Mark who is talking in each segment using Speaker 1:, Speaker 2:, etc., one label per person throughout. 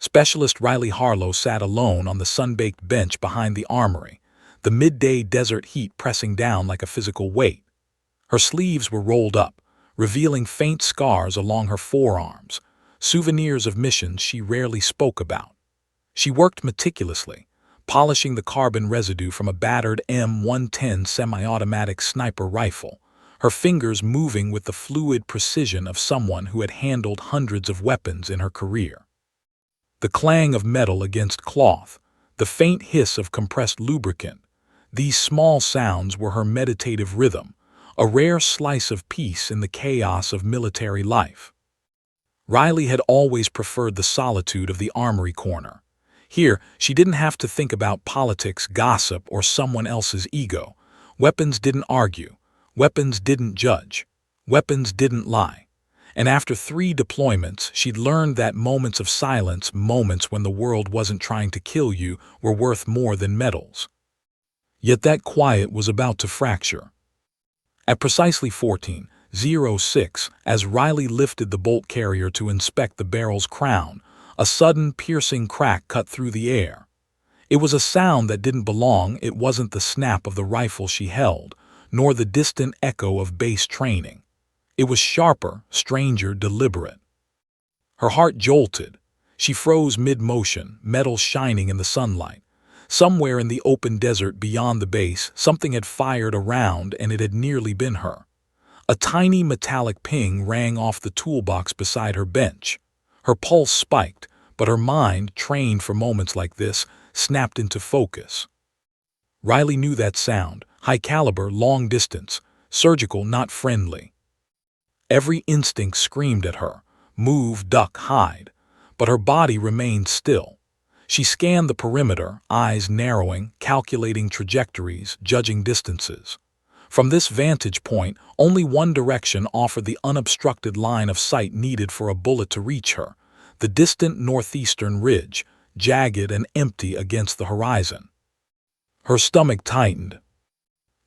Speaker 1: Specialist Riley Harlow sat alone on the sun-baked bench behind the armory, the midday desert heat pressing down like a physical weight. Her sleeves were rolled up, revealing faint scars along her forearms, souvenirs of missions she rarely spoke about. She worked meticulously, polishing the carbon residue from a battered M110 semi-automatic sniper rifle, her fingers moving with the fluid precision of someone who had handled hundreds of weapons in her career. The clang of metal against cloth, the faint hiss of compressed lubricant, these small sounds were her meditative rhythm, a rare slice of peace in the chaos of military life. Riley had always preferred the solitude of the armory corner. Here, she didn't have to think about politics, gossip, or someone else's ego. Weapons didn't argue. Weapons didn't judge. Weapons didn't lie. And after 3 deployments, she'd learned that moments of silence, moments when the world wasn't trying to kill you, were worth more than medals. Yet that quiet was about to fracture. At precisely 14:06, as Riley lifted the bolt carrier to inspect the barrel's crown, a sudden, piercing crack cut through the air. It was a sound that didn't belong. It wasn't the snap of the rifle she held, nor the distant echo of base training. It was sharper, stranger, deliberate. Her heart jolted. She froze mid-motion, metal shining in the sunlight. Somewhere in the open desert beyond the base, something had fired a round, and it had nearly been her. A tiny metallic ping rang off the toolbox beside her bench. Her pulse spiked, but her mind, trained for moments like this, snapped into focus. Riley knew that sound: high caliber, long distance, surgical, not friendly. Every instinct screamed at her: move, duck, hide. But her body remained still. She scanned the perimeter, eyes narrowing, calculating trajectories, judging distances. From this vantage point, only one direction offered the unobstructed line of sight needed for a bullet to reach her: the distant northeastern ridge, jagged and empty against the horizon. Her stomach tightened.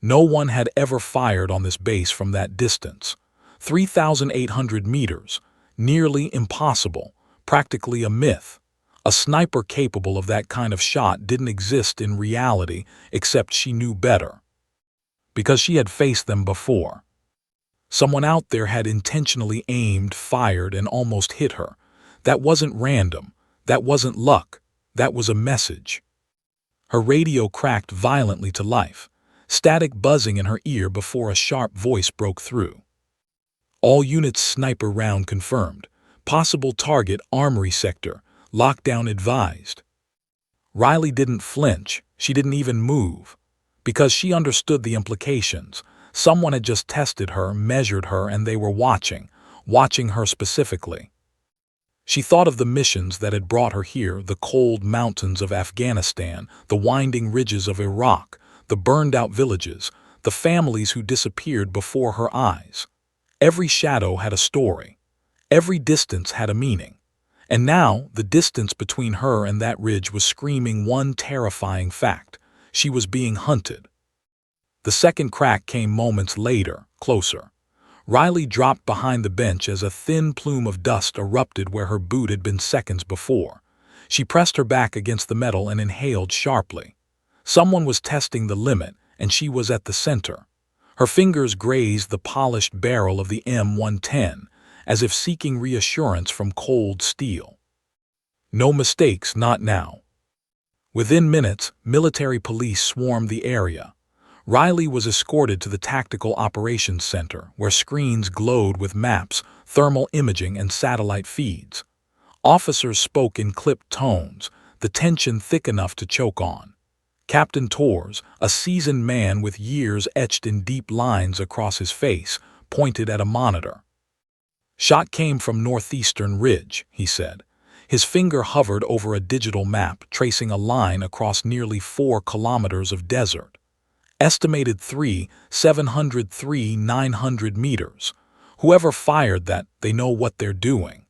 Speaker 1: No one had ever fired on this base from that distance. 3,800 meters, nearly impossible, practically a myth. A sniper capable of that kind of shot didn't exist in reality, except she knew better. Because she had faced them before. Someone out there had intentionally aimed, fired, and almost hit her. That wasn't random. That wasn't luck. That was a message. Her radio cracked violently to life, static buzzing in her ear before a sharp voice broke through. All units, sniper round confirmed. Possible target, armory sector. Lockdown advised. Riley didn't flinch. She didn't even move. Because she understood the implications. Someone had just tested her, measured her, and they were watching her specifically. She thought of the missions that had brought her here: the cold mountains of Afghanistan, the winding ridges of Iraq, the burned-out villages, the families who disappeared before her eyes. Every shadow had a story. Every distance had a meaning. And now, the distance between her and that ridge was screaming one terrifying fact: she was being hunted. The second crack came moments later, closer. Riley dropped behind the bench as a thin plume of dust erupted where her boot had been seconds before. She pressed her back against the metal and inhaled sharply. Someone was testing the limit, and she was at the center. Her fingers grazed the polished barrel of the M110, as if seeking reassurance from cold steel. No mistakes, not now. Within minutes, military police swarmed the area. Riley was escorted to the Tactical Operations Center, where screens glowed with maps, thermal imaging, and satellite feeds. Officers spoke in clipped tones, the tension thick enough to choke on. Captain Torres, a seasoned man with years etched in deep lines across his face, pointed at a monitor. "Shot came from northeastern ridge," he said. His finger hovered over a digital map, tracing a line across nearly 4 kilometers of desert. Estimated 3,703,900 meters. Whoever fired that, they know what they're doing.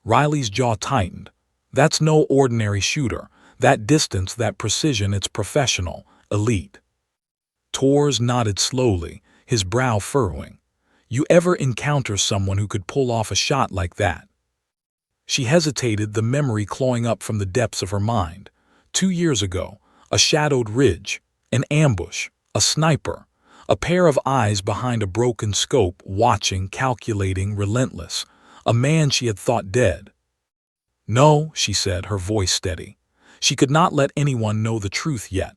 Speaker 1: Riley's jaw tightened. That's no ordinary shooter. That distance, that precision, it's professional, elite. Torres nodded slowly, his brow furrowing. You ever encounter someone who could pull off a shot like that? She hesitated, the memory clawing up from the depths of her mind. 2 years ago, a shadowed ridge, an ambush, a sniper, a pair of eyes behind a broken scope, watching, calculating, relentless. A man she had thought dead. "No," she said, her voice steady. She could not let anyone know the truth yet.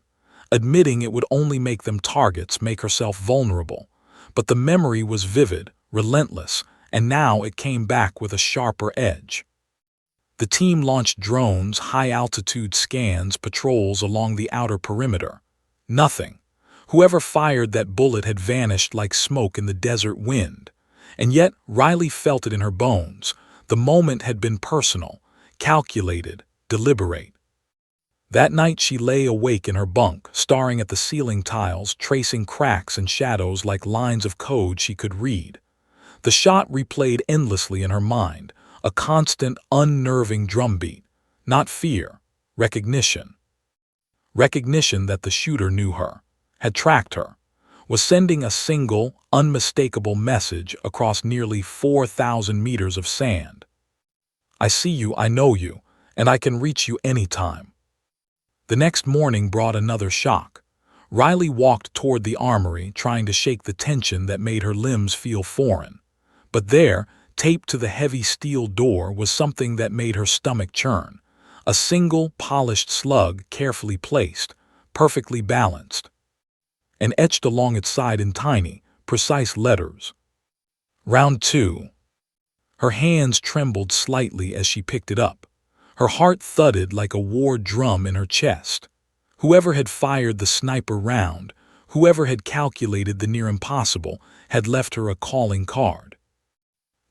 Speaker 1: Admitting it would only make them targets, make herself vulnerable. But the memory was vivid, relentless, and now it came back with a sharper edge. The team launched drones, high-altitude scans, patrols along the outer perimeter. Nothing. Whoever fired that bullet had vanished like smoke in the desert wind. And yet Riley felt it in her bones. The moment had been personal, calculated, deliberate. That night she lay awake in her bunk, staring at the ceiling tiles, tracing cracks and shadows like lines of code she could read. The shot replayed endlessly in her mind, a constant, unnerving drumbeat. Not fear, recognition. Recognition that the shooter knew her, had tracked her, was sending a single, unmistakable message across nearly 4,000 meters of sand. "I see you, I know you, and I can reach you anytime." The next morning brought another shock. Riley walked toward the armory, trying to shake the tension that made her limbs feel foreign. But there, taped to the heavy steel door, was something that made her stomach churn. A single, polished slug, carefully placed, perfectly balanced, and etched along its side in tiny, precise letters. Round 2. Her hands trembled slightly as she picked it up. Her heart thudded like a war drum in her chest. Whoever had fired the sniper round, whoever had calculated the near impossible, had left her a calling card.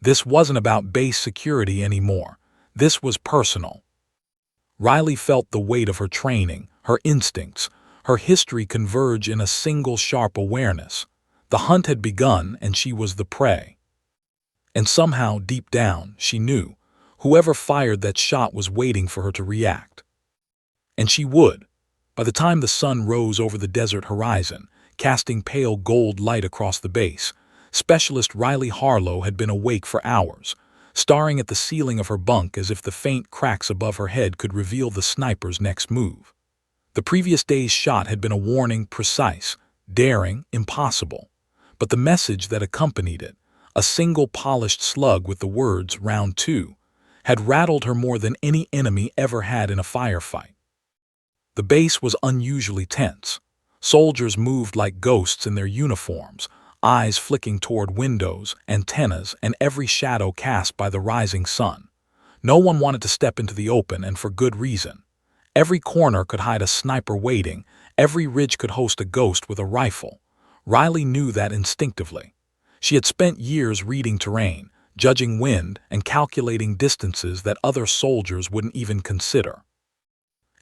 Speaker 1: This wasn't about base security anymore. This was personal. Riley felt the weight of her training, her instincts, her history converge in a single sharp awareness. The hunt had begun, and she was the prey. And somehow, deep down, she knew whoever fired that shot was waiting for her to react. And she would. By the time the sun rose over the desert horizon, casting pale gold light across the base, Specialist Riley Harlow had been awake for hours, staring at the ceiling of her bunk as if the faint cracks above her head could reveal the sniper's next move. The previous day's shot had been a warning, precise, daring, impossible. But the message that accompanied it, a single polished slug with the words "Round 2", had rattled her more than any enemy ever had in a firefight. The base was unusually tense. Soldiers moved like ghosts in their uniforms, eyes flicking toward windows, antennas, and every shadow cast by the rising sun. No one wanted to step into the open, and for good reason. Every corner could hide a sniper waiting, every ridge could host a ghost with a rifle. Riley knew that instinctively. She had spent years reading terrain, judging wind, and calculating distances that other soldiers wouldn't even consider.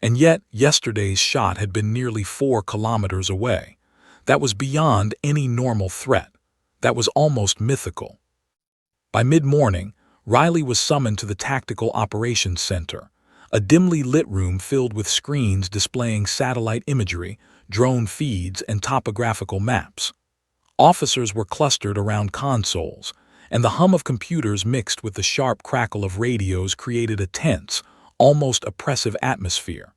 Speaker 1: And yet, yesterday's shot had been nearly 4 kilometers away. That was beyond any normal threat. That was almost mythical. By mid-morning, Riley was summoned to the Tactical Operations Center, a dimly lit room filled with screens displaying satellite imagery, drone feeds, and topographical maps. Officers were clustered around consoles, and the hum of computers mixed with the sharp crackle of radios created a tense, almost oppressive atmosphere.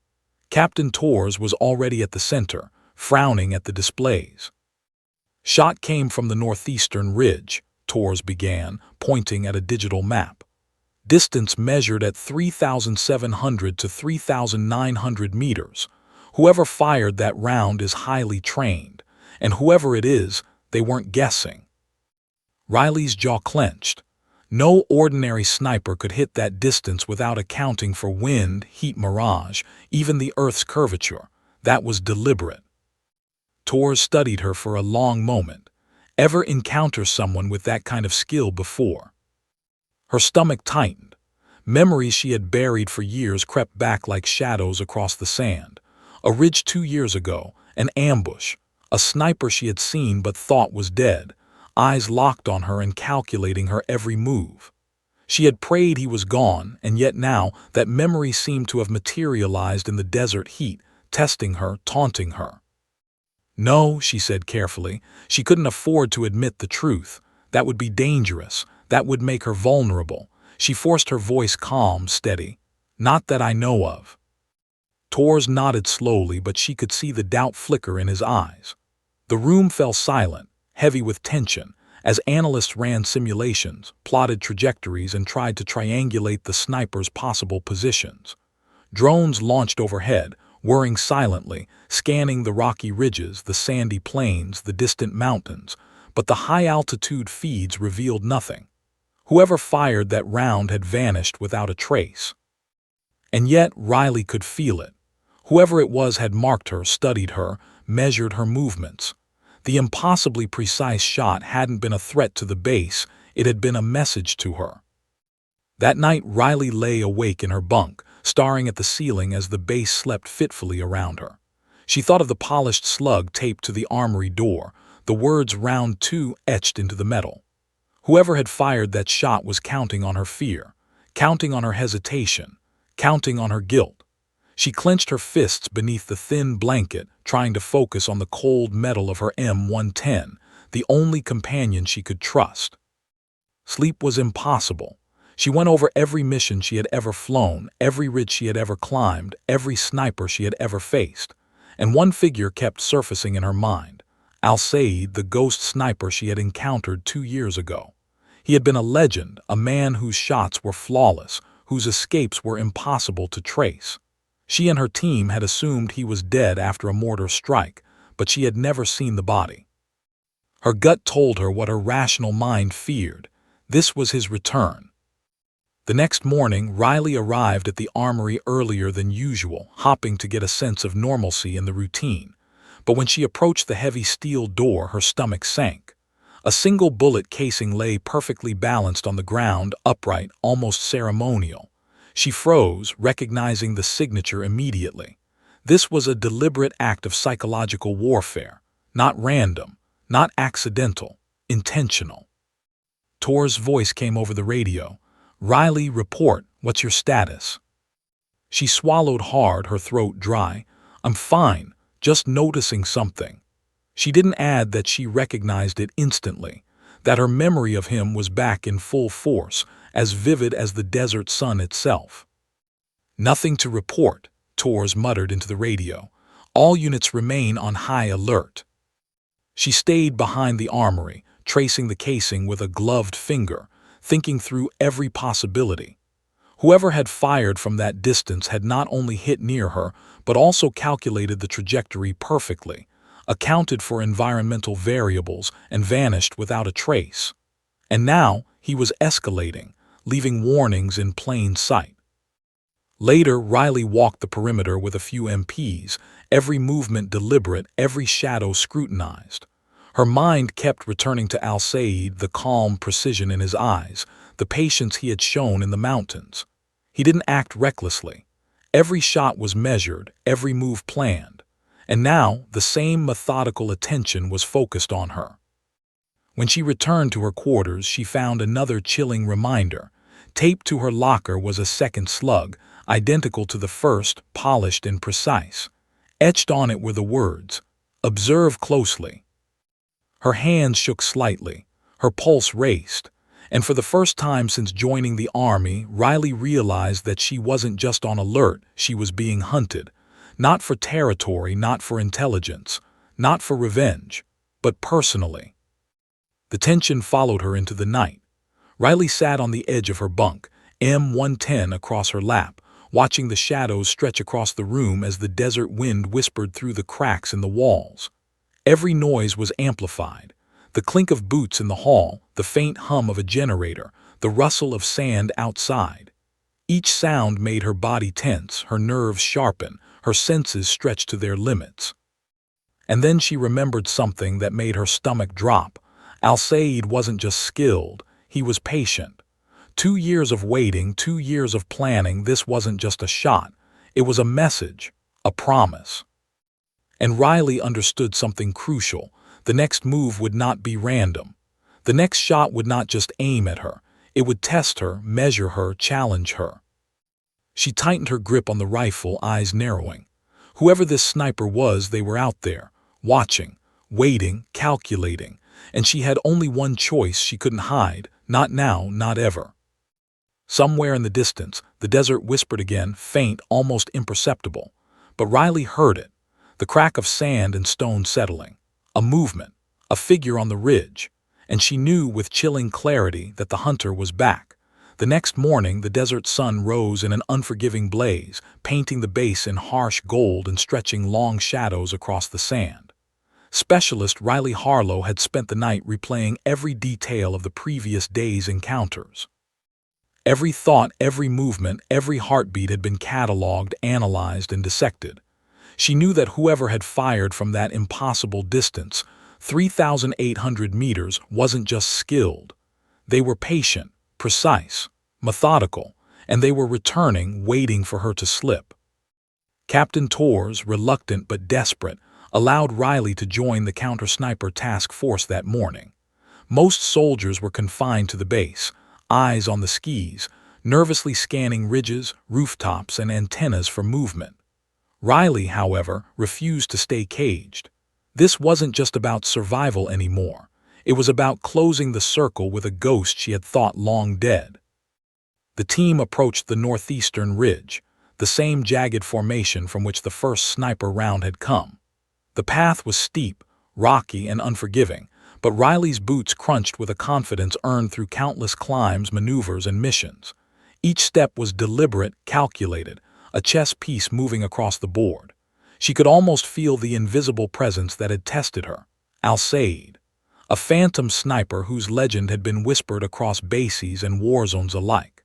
Speaker 1: Captain Torres was already at the center, frowning at the displays. "Shot came from the northeastern ridge," Torres began, pointing at a digital map. "Distance measured at 3,700 to 3,900 meters. Whoever fired that round is highly trained, and whoever it is, they weren't guessing." Riley's jaw clenched. No ordinary sniper could hit that distance without accounting for wind, heat mirage, even the Earth's curvature. That was deliberate. Torres studied her for a long moment. Ever encounter someone with that kind of skill before? Her stomach tightened. Memories she had buried for years crept back like shadows across the sand. A ridge 2 years ago, an ambush, a sniper she had seen but thought was dead, eyes locked on her and calculating her every move. She had prayed he was gone, and yet now that memory seemed to have materialized in the desert heat, testing her, taunting her. "No," she said carefully. She couldn't afford to admit the truth. That would be dangerous. That would make her vulnerable. She forced her voice calm, steady. "Not that I know of." Tors nodded slowly, but she could see the doubt flicker in his eyes. The room fell silent, heavy with tension, as analysts ran simulations, plotted trajectories, and tried to triangulate the sniper's possible positions. Drones launched overhead, whirring silently, scanning the rocky ridges, the sandy plains, the distant mountains, but the high-altitude feeds revealed nothing. Whoever fired that round had vanished without a trace. And yet Riley could feel it. Whoever it was had marked her, studied her, measured her movements. The impossibly precise shot hadn't been a threat to the base, it had been a message to her. That night Riley lay awake in her bunk, staring at the ceiling as the base slept fitfully around her. She thought of the polished slug taped to the armory door, the words "Round 2" etched into the metal. Whoever had fired that shot was counting on her fear, counting on her hesitation, counting on her guilt. She clenched her fists beneath the thin blanket, trying to focus on the cold metal of her M110, the only companion she could trust. Sleep was impossible. She went over every mission she had ever flown, every ridge she had ever climbed, every sniper she had ever faced. And one figure kept surfacing in her mind: Al-Said, the ghost sniper she had encountered 2 years ago. He had been a legend, a man whose shots were flawless, whose escapes were impossible to trace. She and her team had assumed he was dead after a mortar strike, but she had never seen the body. Her gut told her what her rational mind feared. This was his return. The next morning, Riley arrived at the armory earlier than usual, hopping to get a sense of normalcy in the routine. But when she approached the heavy steel door, her stomach sank. A single bullet casing lay perfectly balanced on the ground, upright, almost ceremonial. She froze, recognizing the signature immediately. This was a deliberate act of psychological warfare, not random, not accidental, intentional. Tor's voice came over the radio. "Riley, report. What's your status?" She swallowed hard, her throat dry. "I'm fine, just noticing something." She didn't add that she recognized it instantly, that her memory of him was back in full force, as vivid as the desert sun itself. "Nothing to report," Tors muttered into the radio. "All units remain on high alert." She stayed behind the armory, tracing the casing with a gloved finger, thinking through every possibility. Whoever had fired from that distance had not only hit near her, but also calculated the trajectory perfectly, accounted for environmental variables, and vanished without a trace. And now he was escalating, leaving warnings in plain sight. Later, Riley walked the perimeter with a few MPs, every movement deliberate, every shadow scrutinized. Her mind kept returning to Al-Said, the calm precision in his eyes, the patience he had shown in the mountains. He didn't act recklessly. Every shot was measured, every move planned. And now the same methodical attention was focused on her. When she returned to her quarters, she found another chilling reminder. Taped to her locker was a second slug, identical to the first, polished and precise. Etched on it were the words, "Observe closely." Her hands shook slightly, her pulse raced, and for the first time since joining the army, Riley realized that she wasn't just on alert, she was being hunted. Not for territory, not for intelligence, not for revenge, but personally. The tension followed her into the night. Riley sat on the edge of her bunk, M110 across her lap, watching the shadows stretch across the room as the desert wind whispered through the cracks in the walls. Every noise was amplified. The clink of boots in the hall, the faint hum of a generator, the rustle of sand outside. Each sound made her body tense, her nerves sharpen, her senses stretch to their limits. And then she remembered something that made her stomach drop. Al-Said wasn't just skilled, he was patient. 2 years of waiting, 2 years of planning, this wasn't just a shot. It was a message, a promise. And Riley understood something crucial. The next move would not be random. The next shot would not just aim at her. It would test her, measure her, challenge her. She tightened her grip on the rifle, eyes narrowing. Whoever this sniper was, they were out there, watching, waiting, calculating, and she had only one choice. She couldn't hide, not now, not ever. Somewhere in the distance, the desert whispered again, faint, almost imperceptible. But Riley heard it, the crack of sand and stone settling, a movement, a figure on the ridge, and she knew with chilling clarity that the hunter was back. The next morning, the desert sun rose in an unforgiving blaze, painting the base in harsh gold and stretching long shadows across the sand. Specialist Riley Harlow had spent the night replaying every detail of the previous day's encounters. Every thought, every movement, every heartbeat had been catalogued, analyzed, and dissected. She knew that whoever had fired from that impossible distance, 3,800 meters, wasn't just skilled. They were patient, precise, methodical, and they were returning, waiting for her to slip. Captain Torres, reluctant but desperate, allowed Riley to join the counter-sniper task force that morning. Most soldiers were confined to the base, eyes on the skis, nervously scanning ridges, rooftops, and antennas for movement. Riley, however, refused to stay caged. This wasn't just about survival anymore. It was about closing the circle with a ghost she had thought long dead. The team approached the northeastern ridge, the same jagged formation from which the first sniper round had come. The path was steep, rocky, and unforgiving, but Riley's boots crunched with a confidence earned through countless climbs, maneuvers, and missions. Each step was deliberate, calculated, a chess piece moving across the board. She could almost feel the invisible presence that had tested her, Al-Said, a phantom sniper whose legend had been whispered across bases and war zones alike.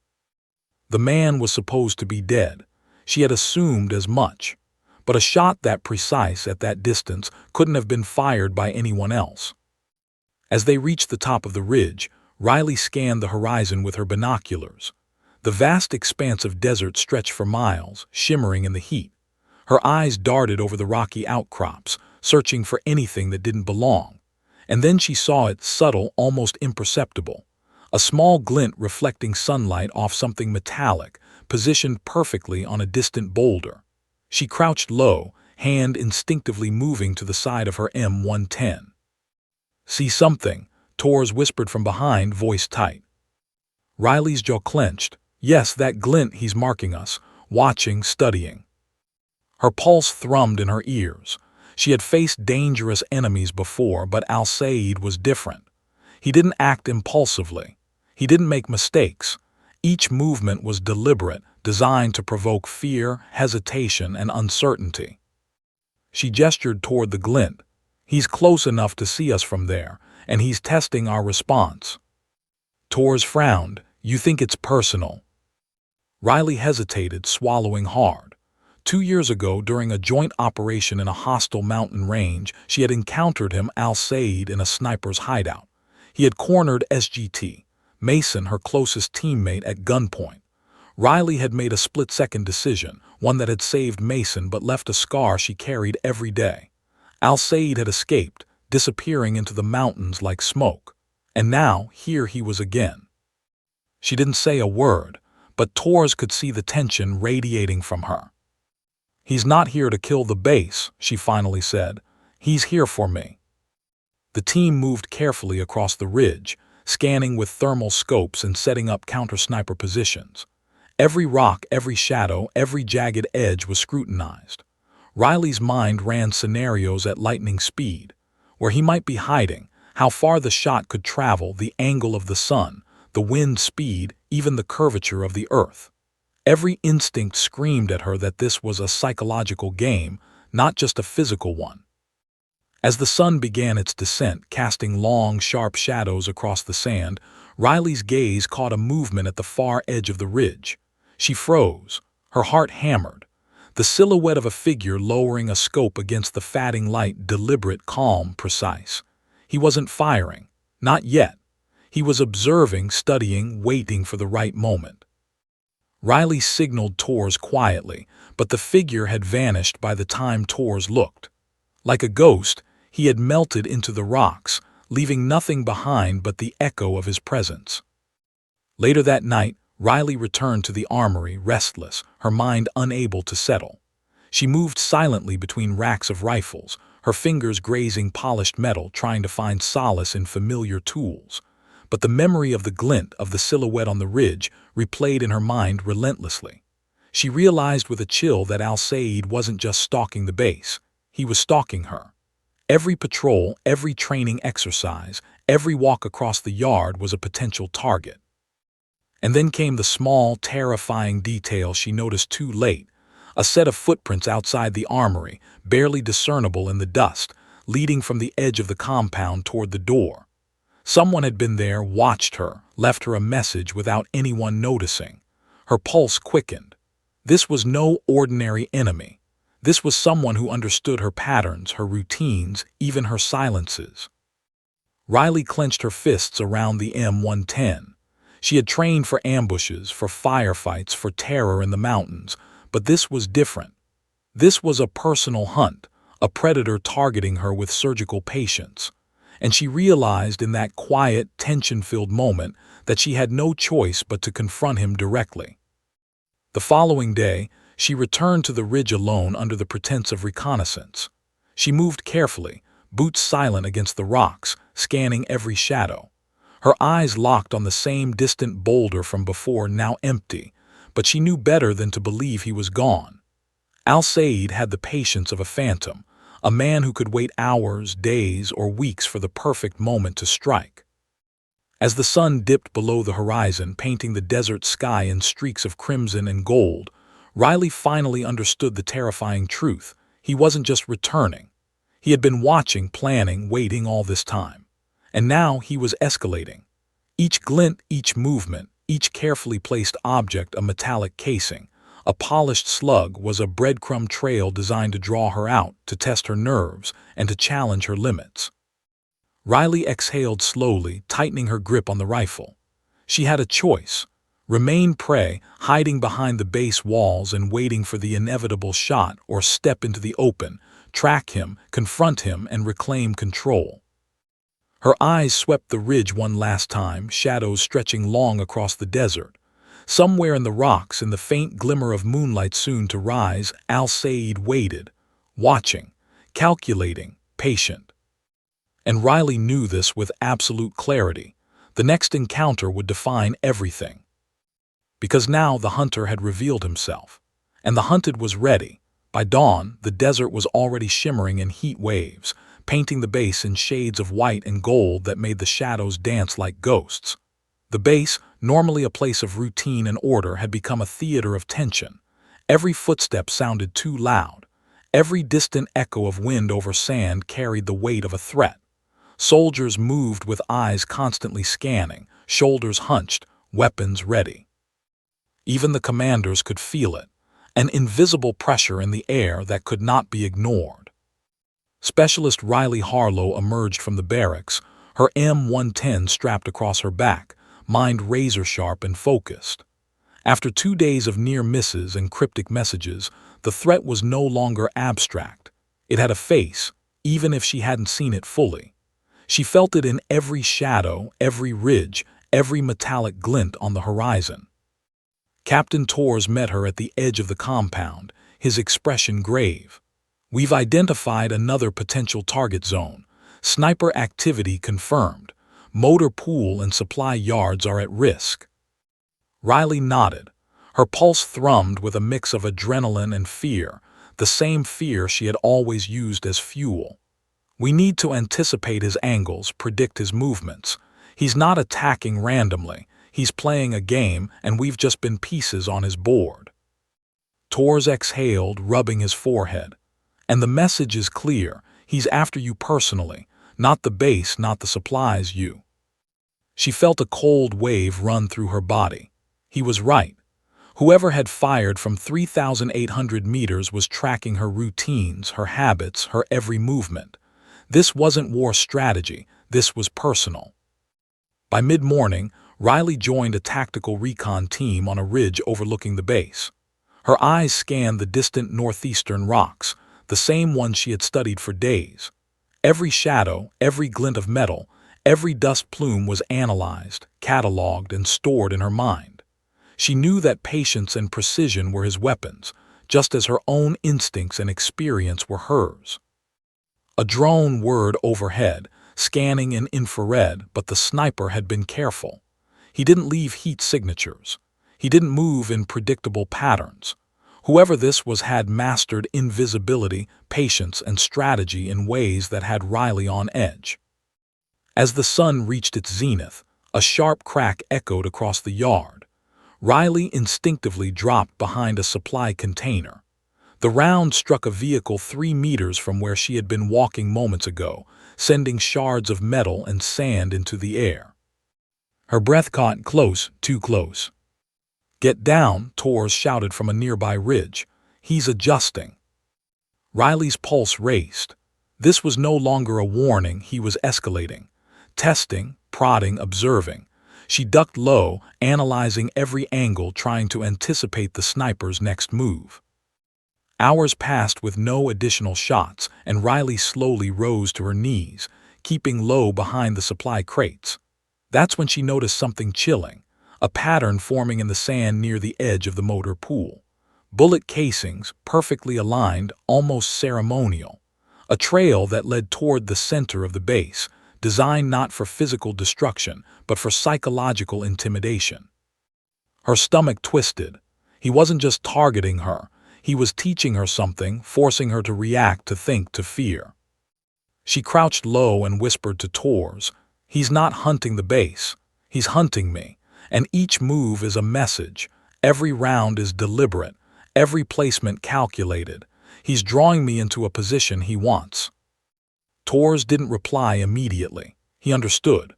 Speaker 1: The man was supposed to be dead. She had assumed as much. But a shot that precise at that distance couldn't have been fired by anyone else. As they reached the top of the ridge, Riley scanned the horizon with her binoculars. The vast expanse of desert stretched for miles, shimmering in the heat. Her eyes darted over the rocky outcrops, searching for anything that didn't belong. And then she saw it, subtle, almost imperceptible. A small glint reflecting sunlight off something metallic, positioned perfectly on a distant boulder. She crouched low, hand instinctively moving to the side of her M110. "See something?" Torres whispered from behind, voice tight. Riley's jaw clenched. "Yes, that glint, he's marking us, watching, studying." Her pulse thrummed in her ears. She had faced dangerous enemies before, but Al-Said was different. He didn't act impulsively. He didn't make mistakes. Each movement was deliberate, designed to provoke fear, hesitation, and uncertainty. She gestured toward the glint. "He's close enough to see us from there, and he's testing our response." Torres frowned. "You think it's personal?" Riley hesitated, swallowing hard. 2 years ago, during a joint operation in a hostile mountain range, she had encountered him, Al-Said, in a sniper's hideout. He had cornered SGT, Mason, her closest teammate, at gunpoint. Riley had made a split-second decision, one that had saved Mason but left a scar she carried every day. Al-Said had escaped, disappearing into the mountains like smoke. And now, here he was again. She didn't say a word, but Torres could see the tension radiating from her. "He's not here to kill the base," she finally said. "He's here for me." The team moved carefully across the ridge, scanning with thermal scopes and setting up counter-sniper positions. Every rock, every shadow, every jagged edge was scrutinized. Riley's mind ran scenarios at lightning speed, where he might be hiding, how far the shot could travel, the angle of the sun, the wind speed, even the curvature of the earth. Every instinct screamed at her that this was a psychological game, not just a physical one. As the sun began its descent, casting long, sharp shadows across the sand, Riley's gaze caught a movement at the far edge of the ridge. She froze, her heart hammered. The silhouette of a figure lowering a scope against the fading light, deliberate, calm, precise. He wasn't firing, not yet. He was observing, studying, waiting for the right moment. Riley signaled Torres quietly, but the figure had vanished by the time Torres looked. Like a ghost, he had melted into the rocks, leaving nothing behind but the echo of his presence. Later that night, Riley returned to the armory, restless, her mind unable to settle. She moved silently between racks of rifles, her fingers grazing polished metal, trying to find solace in familiar tools. but the memory of the glint of the silhouette on the ridge replayed in her mind relentlessly. She realized with a chill that Al-Said wasn't just stalking the base, he was stalking her. Every patrol, every training exercise, every walk across the yard was a potential target. And then came the small, terrifying detail she noticed too late, a set of footprints outside the armory, barely discernible in the dust, leading from the edge of the compound toward the door. Someone had been there, watched her, left her a message without anyone noticing. Her pulse quickened. This was no ordinary enemy. This was someone who understood her patterns, her routines, even her silences. Riley clenched her fists around the M110. She had trained for ambushes, for firefights, for terror in the mountains, but this was different. This was a personal hunt, a predator targeting her with surgical patience. And she realized in that quiet, tension-filled moment that she had no choice but to confront him directly. The following day, she returned to the ridge alone under the pretense of reconnaissance. She moved carefully, boots silent against the rocks, scanning every shadow. Her eyes locked on the same distant boulder from before, now empty, but she knew better than to believe he was gone. Al-Said had the patience of a phantom, a man who could wait hours, days, or weeks for the perfect moment to strike. As the sun dipped below the horizon, painting the desert sky in streaks of crimson and gold, Riley finally understood the terrifying truth. He wasn't just returning. He had been watching, planning, waiting all this time. And now he was escalating. Each glint, each movement, each carefully placed object a metallic casing, a polished slug was a breadcrumb trail designed to draw her out, to test her nerves, and to challenge her limits. Riley exhaled slowly, tightening her grip on the rifle. She had a choice: remain prey, hiding behind the base walls and waiting for the inevitable shot, or step into the open, track him, confront him, and reclaim control. Her eyes swept the ridge one last time, shadows stretching long across the desert. Somewhere in the rocks, in the faint glimmer of moonlight soon to rise, Al-Said waited, watching, calculating, patient. And Riley knew this with absolute clarity. The next encounter would define everything. Because now the hunter had revealed himself, and the hunted was ready. By dawn, the desert was already shimmering in heat waves, painting the base in shades of white and gold that made the shadows dance like ghosts. The base, normally a place of routine and order, had become a theater of tension. Every footstep sounded too loud. Every distant echo of wind over sand carried the weight of a threat. Soldiers moved with eyes constantly scanning, shoulders hunched, weapons ready. Even the commanders could feel it, an invisible pressure in the air that could not be ignored. Specialist Riley Harlow emerged from the barracks, her M110 strapped across her back, mind razor-sharp and focused. After 2 days of near misses and cryptic messages, the threat was no longer abstract. It had a face, even if she hadn't seen it fully. She felt it in every shadow, every ridge, every metallic glint on the horizon. Captain Torres met her at the edge of the compound, his expression grave. "We've identified another potential target zone. Sniper activity confirmed. Motor pool and supply yards are at risk." Riley nodded. Her pulse thrummed with a mix of adrenaline and fear, the same fear she had always used as fuel. "We need to anticipate his angles, predict his movements. He's not attacking randomly. He's playing a game, and we've just been pieces on his board." Torres exhaled, rubbing his forehead. "And the message is clear. He's after you personally. Not the base, not the supplies, you." She felt a cold wave run through her body. He was right. Whoever had fired from 3,800 meters was tracking her routines, her habits, her every movement. This wasn't war strategy. This was personal. By mid-morning, Riley joined a tactical recon team on a ridge overlooking the base. Her eyes scanned the distant northeastern rocks, the same ones she had studied for days. Every shadow, every glint of metal, every dust plume was analyzed, cataloged, and stored in her mind. She knew that patience and precision were his weapons, just as her own instincts and experience were hers. A drone whirred overhead, scanning in infrared, but the sniper had been careful. He didn't leave heat signatures. He didn't move in predictable patterns. Whoever this was had mastered invisibility, patience, and strategy in ways that had Riley on edge. As the sun reached its zenith, a sharp crack echoed across the yard. Riley instinctively dropped behind a supply container. The round struck a vehicle 3 meters from where she had been walking moments ago, sending shards of metal and sand into the air. Her breath caught close, too close. "Get down," Torres shouted from a nearby ridge. "He's adjusting." Riley's pulse raced. This was no longer a warning, he was escalating. Testing, prodding, observing. She ducked low, analyzing every angle, trying to anticipate the sniper's next move. Hours passed with no additional shots, and Riley slowly rose to her knees, keeping low behind the supply crates. That's when she noticed something chilling, a pattern forming in the sand near the edge of the motor pool. Bullet casings, perfectly aligned, almost ceremonial. A trail that led toward the center of the base, designed not for physical destruction, but for psychological intimidation. Her stomach twisted. He wasn't just targeting her. He was teaching her something, forcing her to react, to think, to fear. She crouched low and whispered to Torres, "He's not hunting the base. He's hunting me. And each move is a message. Every round is deliberate. Every placement calculated. He's drawing me into a position he wants." Torres didn't reply immediately. He understood.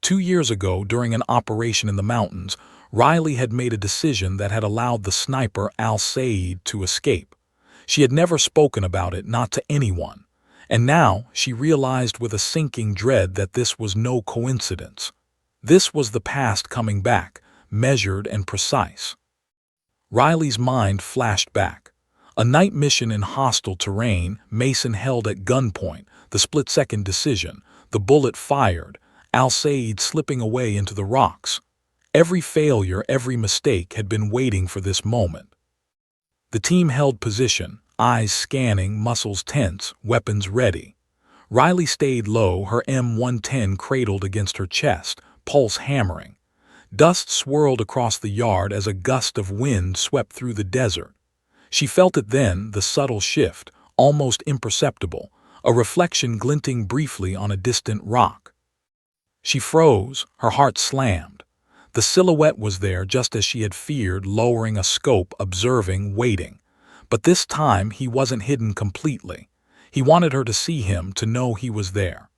Speaker 1: 2 years ago, during an operation in the mountains, Riley had made a decision that had allowed the sniper Al-Said to escape. She had never spoken about it, not to anyone. And now she realized with a sinking dread that this was no coincidence. This was the past coming back, measured and precise. Riley's mind flashed back. A night mission in hostile terrain, Mason held at gunpoint, the split-second decision, the bullet fired, Al-Said slipping away into the rocks. Every failure, every mistake had been waiting for this moment. The team held position, eyes scanning, muscles tense, weapons ready. Riley stayed low, her M110 cradled against her chest, pulse hammering. Dust swirled across the yard as a gust of wind swept through the desert. She felt it then, the subtle shift, almost imperceptible, a reflection glinting briefly on a distant rock. She froze, her heart slammed. The silhouette was there just as she had feared, lowering a scope, observing, waiting. But this time he wasn't hidden completely. He wanted her to see him, to know he was there.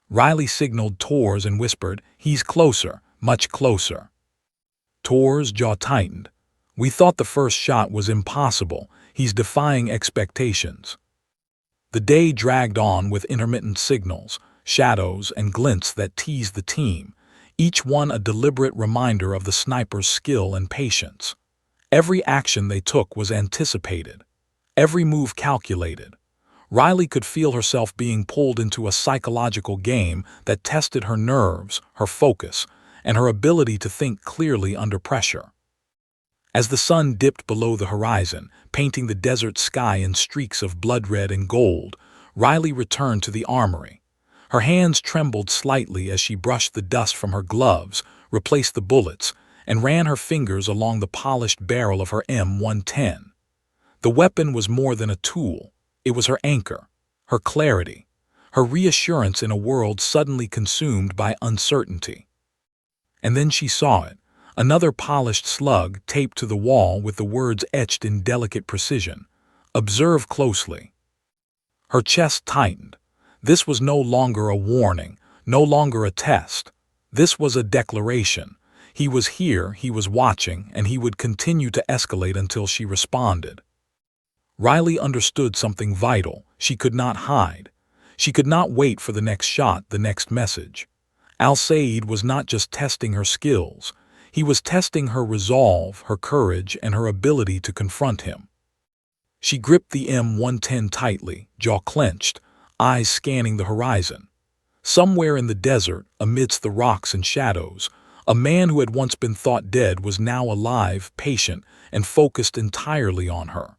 Speaker 1: Riley signaled Torres and whispered, "He's closer, much closer." Torres' jaw tightened. "We thought the first shot was impossible. He's defying expectations." The day dragged on with intermittent signals, shadows, and glints that teased the team, each one a deliberate reminder of the sniper's skill and patience. Every action they took was anticipated, every move calculated. Riley could feel herself being pulled into a psychological game that tested her nerves, her focus, and her ability to think clearly under pressure. As the sun dipped below the horizon, painting the desert sky in streaks of blood red and gold, Riley returned to the armory. Her hands trembled slightly as she brushed the dust from her gloves, replaced the bullets, and ran her fingers along the polished barrel of her M110. The weapon was more than a tool. It was her anchor, her clarity, her reassurance in a world suddenly consumed by uncertainty. And then she saw it. Another polished slug taped to the wall with the words etched in delicate precision. "Observe closely." Her chest tightened. This was no longer a warning, no longer a test. This was a declaration. He was here, he was watching, and he would continue to escalate until she responded. Riley understood something vital. She could not hide. She could not wait for the next shot, the next message. Al-Said was not just testing her skills. He was testing her resolve, her courage, and her ability to confront him. She gripped the M110 tightly, jaw clenched, eyes scanning the horizon. Somewhere in the desert, amidst the rocks and shadows, a man who had once been thought dead was now alive, patient, and focused entirely on her.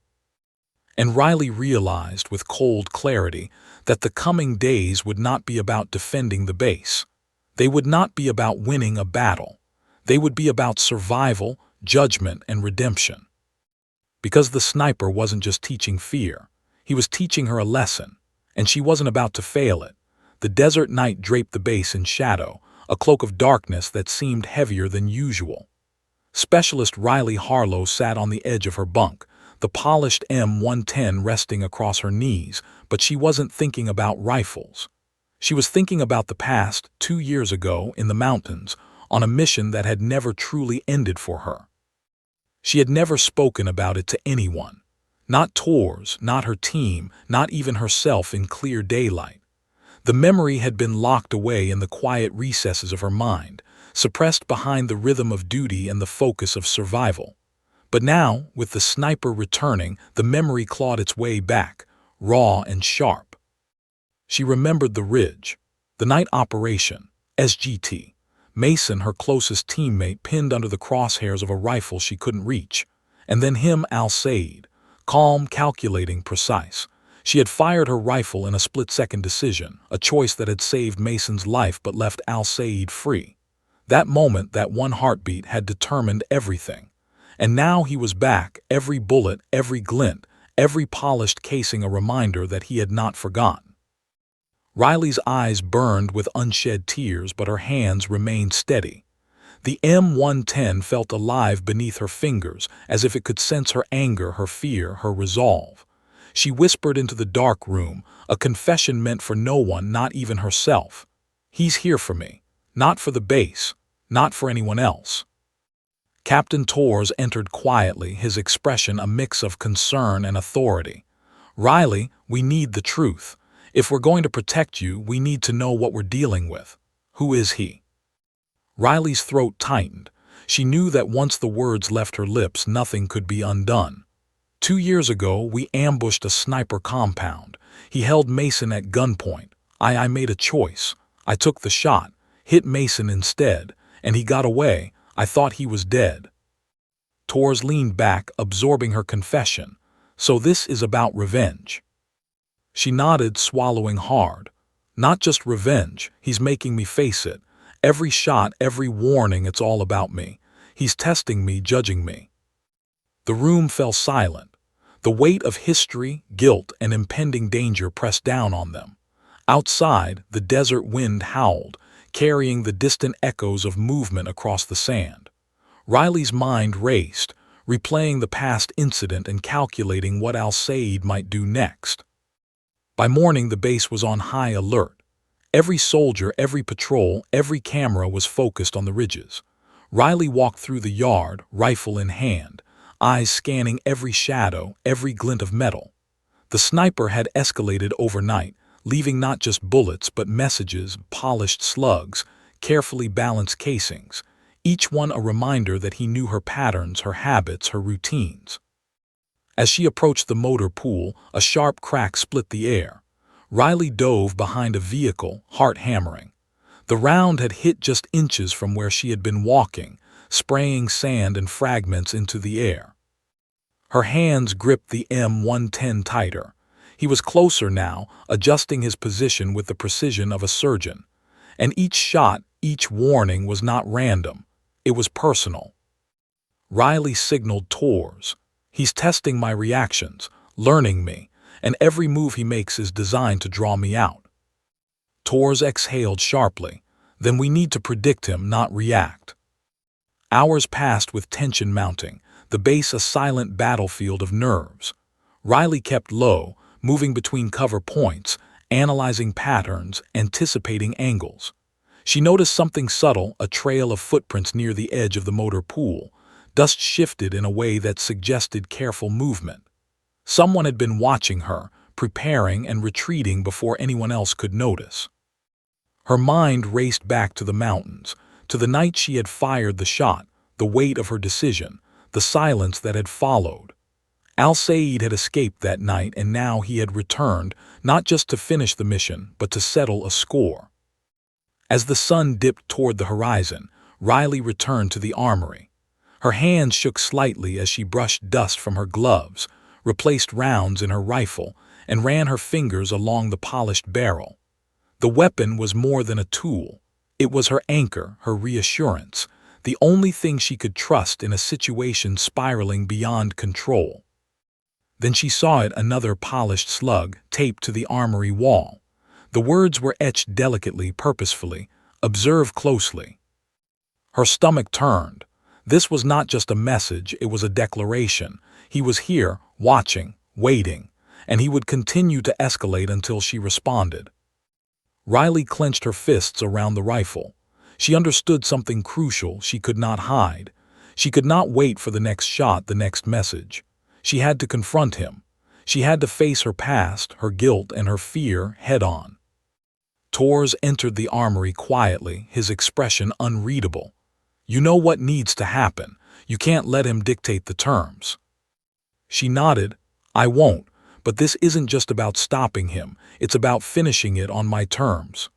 Speaker 1: And Riley realized with cold clarity that the coming days would not be about defending the base. They would not be about winning a battle. They would be about survival, judgment, and redemption. Because the sniper wasn't just teaching fear. He was teaching her a lesson, and she wasn't about to fail it. The desert night draped the base in shadow, a cloak of darkness that seemed heavier than usual. Specialist Riley Harlow sat on the edge of her bunk, the polished M110 resting across her knees, but she wasn't thinking about rifles. She was thinking about the past, 2 years ago, in the mountains, on a mission that had never truly ended for her. She had never spoken about it to anyone. Not Tors, not her team, not even herself in clear daylight. The memory had been locked away in the quiet recesses of her mind, suppressed behind the rhythm of duty and the focus of survival. But now, with the sniper returning, the memory clawed its way back, raw and sharp. She remembered the ridge, the night operation, SGT, Mason, her closest teammate, pinned under the crosshairs of a rifle she couldn't reach, and then him, Al-Said, calm, calculating, precise. She had fired her rifle in a split-second decision, a choice that had saved Mason's life but left Al-Said free. That moment, that one heartbeat, had determined everything. And now he was back, every bullet, every glint, every polished casing a reminder that he had not forgotten. Riley's eyes burned with unshed tears, but her hands remained steady. The M110 felt alive beneath her fingers, as if it could sense her anger, her fear, her resolve. She whispered into the dark room, a confession meant for no one, not even herself. "He's here for me, not for the base, not for anyone else." Captain Tors entered quietly, his expression a mix of concern and authority. "Riley, we need the truth. If we're going to protect you, we need to know what we're dealing with. Who is he?" Riley's throat tightened. She knew that once the words left her lips, nothing could be undone. 2 years ago, we ambushed a sniper compound. He held Mason at gunpoint. I made a choice. I took the shot, hit Mason instead, and he got away. I thought he was dead. Tors leaned back, absorbing her confession. "So this is about revenge." She nodded, swallowing hard. "Not just revenge. He's making me face it. Every shot, every warning, it's all about me. He's testing me, judging me." The room fell silent. The weight of history, guilt, and impending danger pressed down on them. Outside, the desert wind howled, carrying the distant echoes of movement across the sand. Riley's mind raced, replaying the past incident and calculating what Al-Said might do next. By morning, the base was on high alert. Every soldier, every patrol, every camera was focused on the ridges. Riley walked through the yard, rifle in hand, eyes scanning every shadow, every glint of metal. The sniper had escalated overnight, leaving not just bullets but messages, polished slugs, carefully balanced casings, each one a reminder that he knew her patterns, her habits, her routines. As she approached the motor pool, a sharp crack split the air. Riley dove behind a vehicle, heart hammering. The round had hit just inches from where she had been walking, spraying sand and fragments into the air. Her hands gripped the M110 tighter. He was closer now, adjusting his position with the precision of a surgeon. And each shot, each warning was not random. It was personal. Riley signaled Tors. "He's testing my reactions, learning me, and every move he makes is designed to draw me out." Tors exhaled sharply. "Then we need to predict him, not react." Hours passed with tension mounting, the base a silent battlefield of nerves. Riley kept low, moving between cover points, analyzing patterns, anticipating angles. She noticed something subtle, a trail of footprints near the edge of the motor pool. Dust shifted in a way that suggested careful movement. Someone had been watching her, preparing and retreating before anyone else could notice. Her mind raced back to the mountains, to the night she had fired the shot, the weight of her decision, the silence that had followed. Al-Said had escaped that night, and now he had returned, not just to finish the mission, but to settle a score. As the sun dipped toward the horizon, Riley returned to the armory. Her hands shook slightly as she brushed dust from her gloves, replaced rounds in her rifle, and ran her fingers along the polished barrel. The weapon was more than a tool. It was her anchor, her reassurance, the only thing she could trust in a situation spiraling beyond control. Then she saw it, another polished slug, taped to the armory wall. The words were etched delicately, purposefully. "Observe closely." Her stomach turned. This was not just a message, it was a declaration. He was here, watching, waiting, and he would continue to escalate until she responded. Riley clenched her fists around the rifle. She understood something crucial she could not hide. She could not wait for the next shot, the next message. She had to confront him. She had to face her past, her guilt, and her fear head-on. Tors entered the armory quietly, his expression unreadable. "You know what needs to happen. You can't let him dictate the terms." She nodded. "I won't, but this isn't just about stopping him. It's about finishing it on my terms."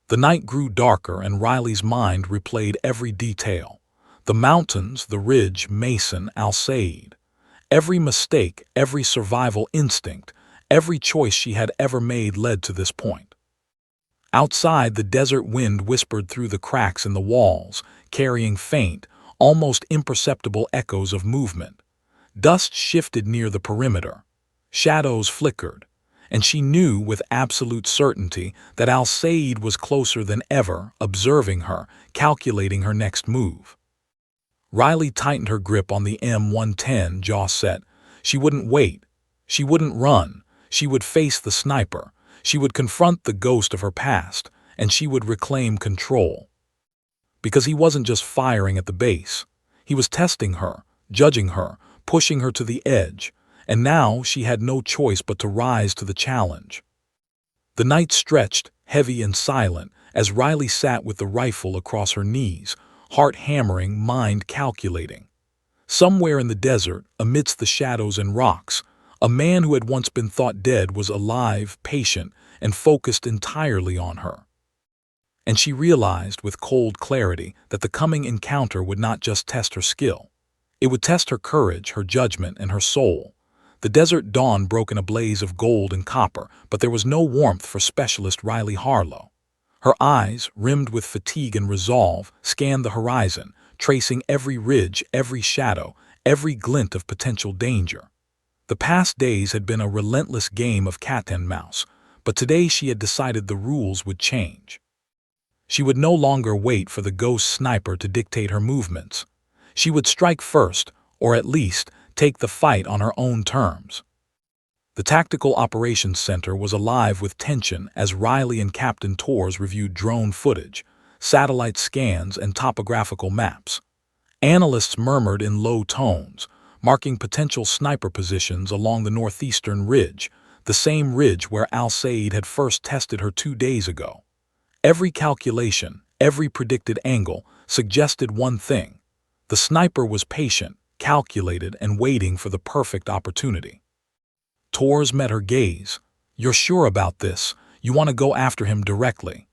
Speaker 1: The night grew darker and Riley's mind replayed every detail. The mountains, the ridge, Mason, Al-Said. Every mistake, every survival instinct, every choice she had ever made led to this point. Outside, the desert wind whispered through the cracks in the walls, carrying faint, almost imperceptible echoes of movement. Dust shifted near the perimeter. Shadows flickered, and she knew with absolute certainty that Al-Said was closer than ever, observing her, calculating her next move. Riley tightened her grip on the M110, jaw set. She wouldn't wait. She wouldn't run. She would face the sniper. She would confront the ghost of her past, and she would reclaim control. Because he wasn't just firing at the base. He was testing her, judging her, pushing her to the edge, and now she had no choice but to rise to the challenge. The night stretched, heavy and silent, as Riley sat with the rifle across her knees, heart hammering, mind calculating. Somewhere in the desert, amidst the shadows and rocks, a man who had once been thought dead was alive, patient, and focused entirely on her. And she realized with cold clarity that the coming encounter would not just test her skill. It would test her courage, her judgment, and her soul. The desert dawn broke in a blaze of gold and copper, but there was no warmth for Specialist Riley Harlow. Her eyes, rimmed with fatigue and resolve, scanned the horizon, tracing every ridge, every shadow, every glint of potential danger. The past days had been a relentless game of cat and mouse, but today she had decided the rules would change. She would no longer wait for the ghost sniper to dictate her movements. She would strike first, or at least take the fight on her own terms. The Tactical Operations Center was alive with tension as Riley and Captain Tors reviewed drone footage, satellite scans, and topographical maps. Analysts murmured in low tones, marking potential sniper positions along the northeastern ridge, the same ridge where Al-Said had first tested her 2 days ago. Every calculation, every predicted angle, suggested one thing. The sniper was patient, calculated, and waiting for the perfect opportunity. Tors met her gaze. "You're sure about this? You want to go after him directly?"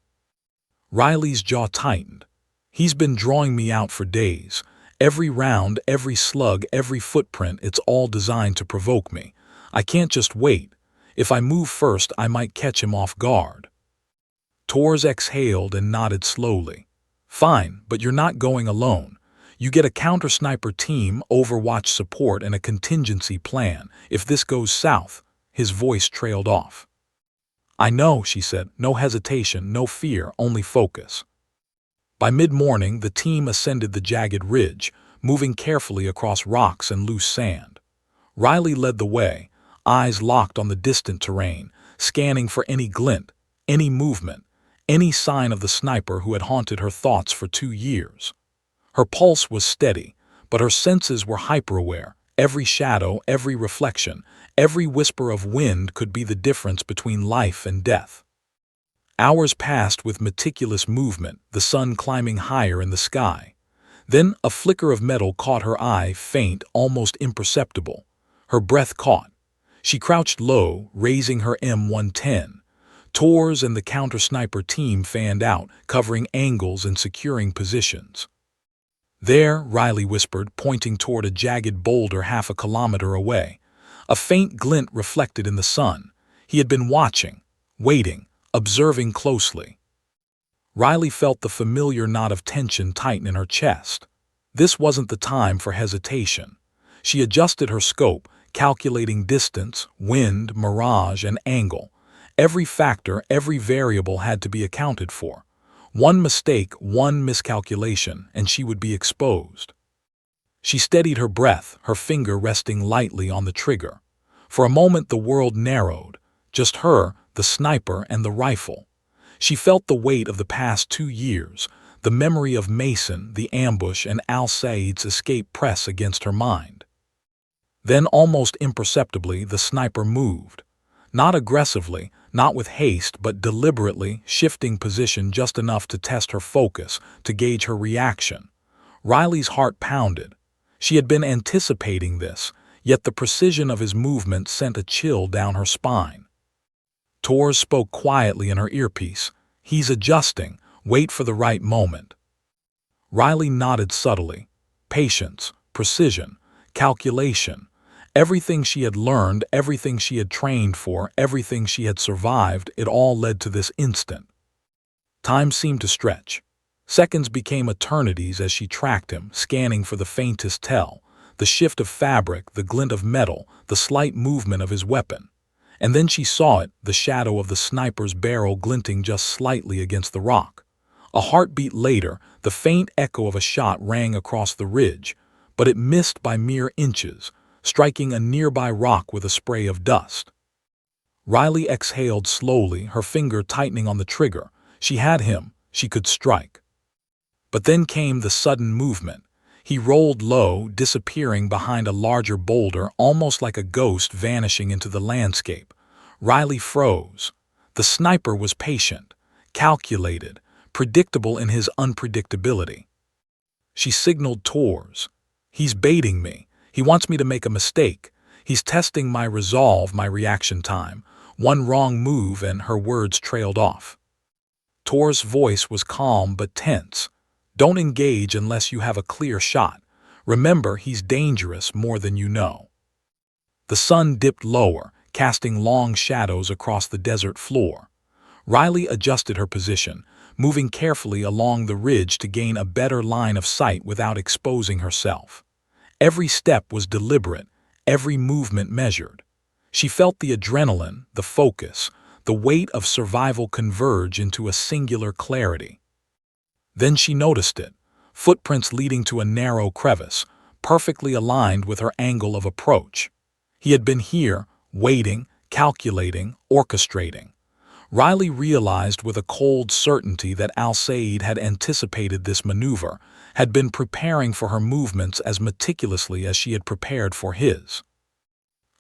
Speaker 1: Riley's jaw tightened. "He's been drawing me out for days. Every round, every slug, every footprint, it's all designed to provoke me. I can't just wait. If I move first, I might catch him off guard." Tors exhaled and nodded slowly. "Fine, but you're not going alone. You get a counter-sniper team, Overwatch support, and a contingency plan. If this goes south," his voice trailed off. "I know," she said, no hesitation, no fear, only focus. By mid-morning, the team ascended the jagged ridge, moving carefully across rocks and loose sand. Riley led the way, eyes locked on the distant terrain, scanning for any glint, any movement, any sign of the sniper who had haunted her thoughts for 2 years. Her pulse was steady, but her senses were hyper-aware. Every shadow, every reflection, every whisper of wind could be the difference between life and death. Hours passed with meticulous movement, the sun climbing higher in the sky. Then a flicker of metal caught her eye, faint, almost imperceptible. Her breath caught. She crouched low, raising her M110. Tors and the counter-sniper team fanned out, covering angles and securing positions. "There," Riley whispered, pointing toward a jagged boulder half a kilometer away. A faint glint reflected in the sun. He had been watching, waiting, observing closely. Riley felt the familiar knot of tension tighten in her chest. This wasn't the time for hesitation. She adjusted her scope, calculating distance, wind, mirage, and angle. Every factor, every variable had to be accounted for. One mistake, one miscalculation, and she would be exposed. She steadied her breath, her finger resting lightly on the trigger. For a moment the world narrowed. Just her, the sniper, and the rifle. She felt the weight of the past 2 years, the memory of Mason, the ambush, and Al-Said's escape press against her mind. Then, almost imperceptibly, the sniper moved. Not aggressively, not with haste, but deliberately, shifting position just enough to test her focus, to gauge her reaction. Riley's heart pounded. She had been anticipating this, yet the precision of his movement sent a chill down her spine. Tors spoke quietly in her earpiece. "He's adjusting. Wait for the right moment." Riley nodded subtly. Patience, precision, calculation. Everything she had learned, everything she had trained for, everything she had survived, it all led to this instant. Time seemed to stretch. Seconds became eternities as she tracked him, scanning for the faintest tell, the shift of fabric, the glint of metal, the slight movement of his weapon. And then she saw it, the shadow of the sniper's barrel glinting just slightly against the rock. A heartbeat later, the faint echo of a shot rang across the ridge, but it missed by mere inches, striking a nearby rock with a spray of dust. Riley exhaled slowly, her finger tightening on the trigger. She had him, she could strike. But then came the sudden movement. He rolled low, disappearing behind a larger boulder, almost like a ghost vanishing into the landscape. Riley froze. The sniper was patient, calculated, predictable in his unpredictability. She signaled Tors. "He's baiting me. He wants me to make a mistake. He's testing my resolve, my reaction time. One wrong move and her words trailed off." Tors' voice was calm but tense. "Don't engage unless you have a clear shot. Remember, he's dangerous more than you know." The sun dipped lower, casting long shadows across the desert floor. Riley adjusted her position, moving carefully along the ridge to gain a better line of sight without exposing herself. Every step was deliberate, every movement measured. She felt the adrenaline, the focus, the weight of survival converge into a singular clarity. Then she noticed it, footprints leading to a narrow crevice, perfectly aligned with her angle of approach. He had been here, waiting, calculating, orchestrating. Riley realized with a cold certainty that Al-Said had anticipated this maneuver, had been preparing for her movements as meticulously as she had prepared for his.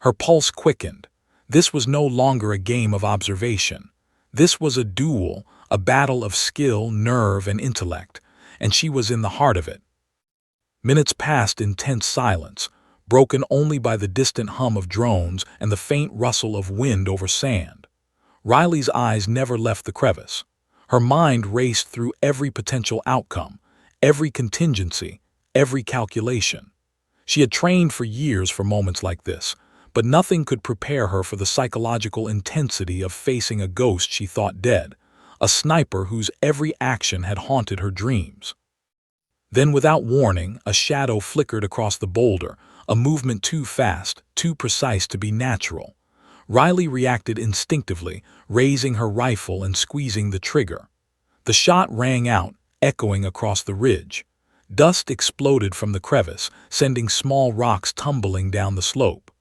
Speaker 1: Her pulse quickened. This was no longer a game of observation. This was a duel, a battle of skill, nerve, and intellect, and she was in the heart of it. Minutes passed in tense silence, broken only by the distant hum of drones and the faint rustle of wind over sand. Riley's eyes never left the crevice. Her mind raced through every potential outcome, every contingency, every calculation. She had trained for years for moments like this, but nothing could prepare her for the psychological intensity of facing a ghost she thought dead, a sniper whose every action had haunted her dreams. Then, without warning, a shadow flickered across the boulder, a movement too fast, too precise to be natural. Riley reacted instinctively, raising her rifle and squeezing the trigger. The shot rang out, echoing across the ridge. Dust exploded from the crevice, sending small rocks tumbling down the slope.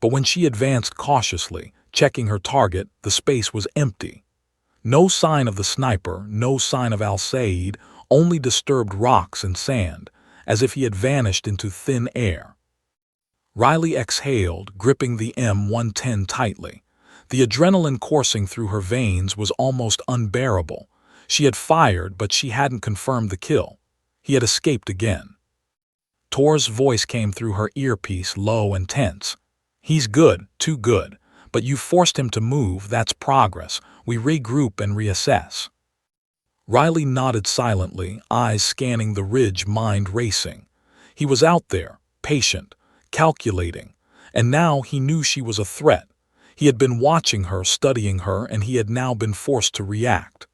Speaker 1: But when she advanced cautiously, checking her target, the space was empty. No sign of the sniper, no sign of Al-Said, only disturbed rocks and sand, as if he had vanished into thin air. Riley exhaled, gripping the M110 tightly. The adrenaline coursing through her veins was almost unbearable. She had fired, but she hadn't confirmed the kill. He had escaped again. Tor's voice came through her earpiece, low and tense. "He's good, too good. But you forced him to move, that's progress. We regroup and reassess." Riley nodded silently, eyes scanning the ridge, mind racing. He was out there, patient, calculating, And now he knew she was a threat. He had been watching her, studying her, and he had now been forced to react.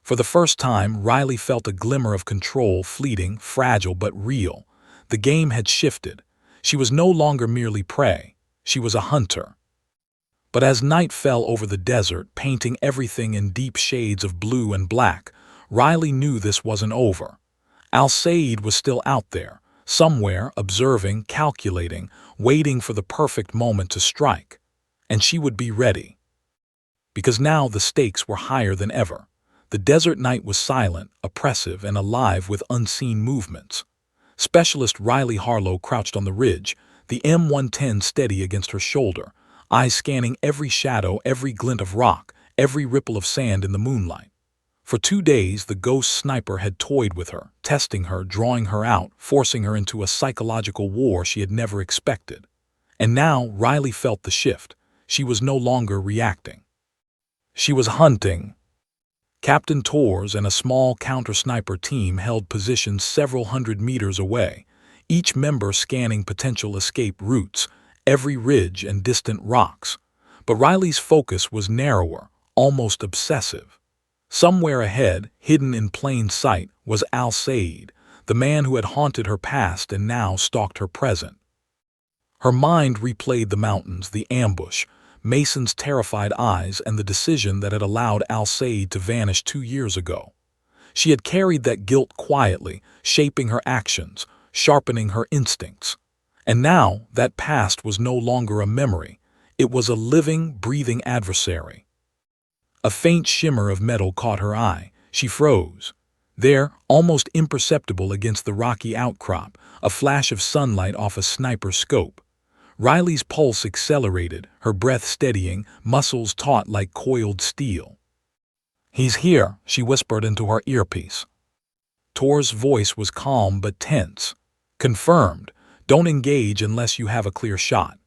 Speaker 1: For the first time, Riley felt a glimmer of control, fleeting, fragile, but real. The game had shifted. She was no longer merely prey. She was a hunter. But as night fell over the desert, painting everything in deep shades of blue and black, Riley knew this wasn't over. Al-Said was still out there, somewhere, observing, calculating, waiting for the perfect moment to strike. And she would be ready. Because now the stakes were higher than ever. The desert night was silent, oppressive, and alive with unseen movements. Specialist Riley Harlow crouched on the ridge, the M110 steady against her shoulder, eyes scanning every shadow, every glint of rock, every ripple of sand in the moonlight. For 2 days, the ghost sniper had toyed with her, testing her, drawing her out, forcing her into a psychological war she had never expected. And now Riley felt the shift. She was no longer reacting. She was hunting. Captain Torres and a small counter-sniper team held positions several hundred meters away, each member scanning potential escape routes, every ridge and distant rocks. But Riley's focus was narrower, almost obsessive. Somewhere ahead, hidden in plain sight, was Al-Said, the man who had haunted her past and now stalked her present. Her mind replayed the mountains, the ambush, Mason's terrified eyes, and the decision that had allowed Al-Said to vanish 2 years ago. She had carried that guilt quietly, shaping her actions, sharpening her instincts. And now that past was no longer a memory. It was a living, breathing adversary. A faint shimmer of metal caught her eye. She froze. There, almost imperceptible against the rocky outcrop, a flash of sunlight off a sniper's scope. Riley's pulse accelerated, her breath steadying, muscles taut like coiled steel. "He's here," she whispered into her earpiece. Tor's voice was calm but tense. "Confirmed. Don't engage unless you have a clear shot."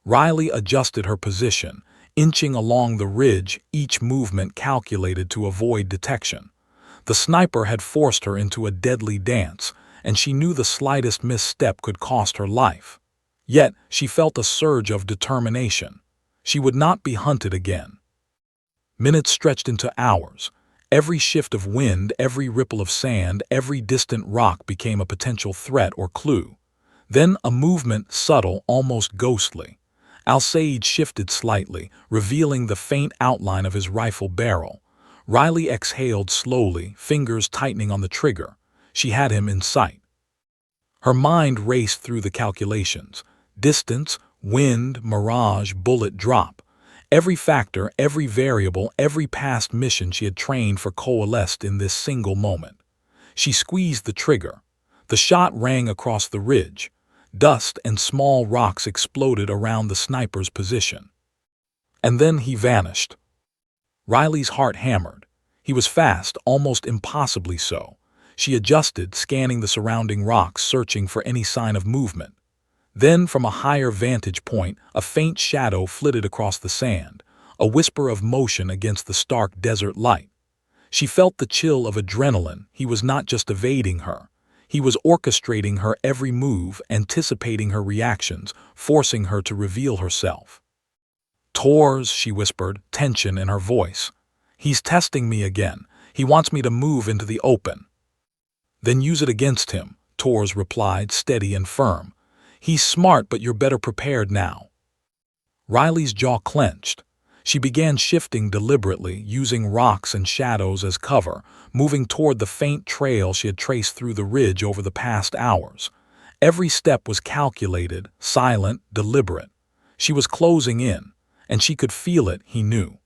Speaker 1: Riley adjusted her position, inching along the ridge, each movement calculated to avoid detection. The sniper had forced her into a deadly dance, and she knew the slightest misstep could cost her life. Yet she felt a surge of determination. She would not be hunted again. Minutes stretched into hours. Every shift of wind, every ripple of sand, every distant rock became a potential threat or clue. Then a movement, subtle, almost ghostly. Al-Said shifted slightly, revealing the faint outline of his rifle barrel. Riley exhaled slowly, fingers tightening on the trigger. She had him in sight. Her mind raced through the calculations. Distance, wind, mirage, bullet drop. Every factor, every variable, every past mission she had trained for coalesced in this single moment. She squeezed the trigger. The shot rang across the ridge. Dust and small rocks exploded around the sniper's position. And then he vanished. Riley's heart hammered. He was fast, almost impossibly so. She adjusted, scanning the surrounding rocks, searching for any sign of movement. Then, from a higher vantage point, a faint shadow flitted across the sand, a whisper of motion against the stark desert light. She felt the chill of adrenaline. He was not just evading her. He was orchestrating her every move, anticipating her reactions, forcing her to reveal herself. "Tors," she whispered, tension in her voice. "He's testing me again. He wants me to move into the open." "Then use it against him," Tors replied, steady and firm. "He's smart, but you're better prepared now." Riley's jaw clenched. She began shifting deliberately, using rocks and shadows as cover, moving toward the faint trail she had traced through the ridge over the past hours. Every step was calculated, silent, deliberate. She was closing in, and she could feel it, he knew.